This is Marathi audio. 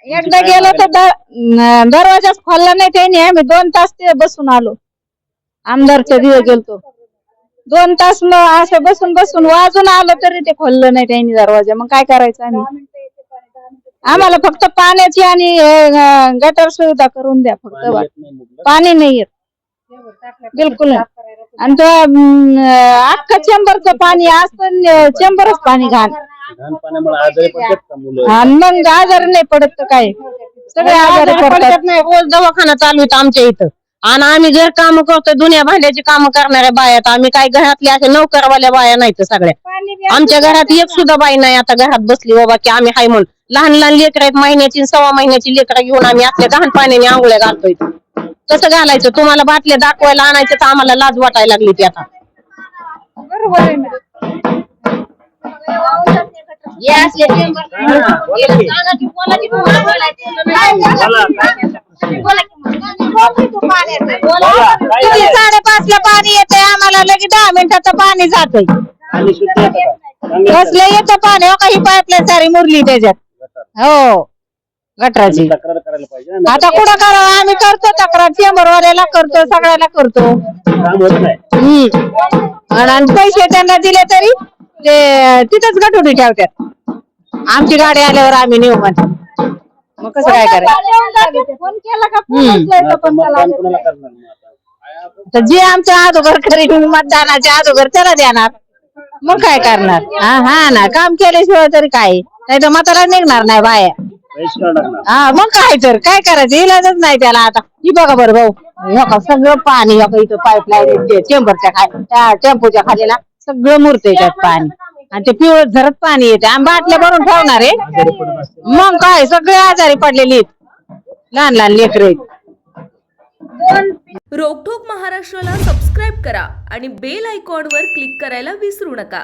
एकदा गेलो तर दरवाजाच खोलला नाही त्यांनी. आम्ही 2 तास ते बसून आलो. आमदारच्या दिवे गेलतो 2 तास असं बसून बसून वाजून आलो तरी ते खोललं नाही त्यांनी दरवाजा. मग काय करायचं आम्ही? आम्हाला फक्त पाण्याची आणि गटर सुविधा करून द्या फक्त. पाणी नाही येत बिलकुल. आणि तो अख्खा चेंबरचं पाणी असतं. चेंबरच पाणी घाण. मग आजार नाही पडत तर काय? सगळे आजारी पडतात. नाही. रोज दवाखाना चालू आहे आमच्या इथं. आणि आम्ही घर काम करतो, दुनिया भांड्याची काम करणाऱ्या बायात. आम्ही काय घरातल्या अशा नोकरवाल्या बाया नाहीत सगळ्या. आमच्या घरात एक सुद्धा बाई नाही आता घरात बसली बाबा की आम्ही हाय म्हणून. लहान लहान लेकर आहेत, महिन्याची 1.25 महिन्याची लेकरं घेऊन आम्ही आपल्या घाण पाण्याने आंघोळ्या घालतोय. कसं घालायचं? तुम्हाला बाटल्या दाखवायला आणायचं तर आम्हाला लाज वाटायला लागली ती आता. बरोबर आहे ना. किती 5:30 ला पाणी येतंय आम्हाला, लगेच 10 मिनिटाचं पाणी जातंय. कसलं येतं पाणी? हो का ही पाईपलाईन सारी मुरली त्याच्यात. हो गटराची. आता कुठं करावं? आम्ही करतो तक्रार, चेंबरवाल्याला करतो, सगळ्याला करतो. आणि पैसे त्यांना दिले तरी ते तिथंच गटोडी ठेवतात. आमची गाडी आल्यावर आम्ही नेऊ म्हणतो. मग कसं काय करायचं? फोन केला का फोन तर जे आमच्या अगोदर करीन मतदानाच्या अगोदर त्याला देणार. मग काय करणार? हा ना, काम केल्याशिवाय तरी काय? नाही तर म्हातारा निघणार नाही बाया. हा मग काय तर काय करायचं? इलाजच नाही त्याला आता. ही बघा बरं भाऊ, सगळं पाणी इथं पाईपलाईन त्या टेम्पोच्या खाली ना सगळं मुरतंय त्यात पाणी. आणि ते पिवळं झरत पाणी येते. आम्ही बाटल्या भरून ठेवणार आहे. मग काय सगळे आजारी पडलेली आहेत, लहान लहान लेकरं आहेत. रोकठोक महाराष्ट्राला सबस्क्राईब करा आणि बेल आयकॉनवर क्लिक करायला विसरू नका.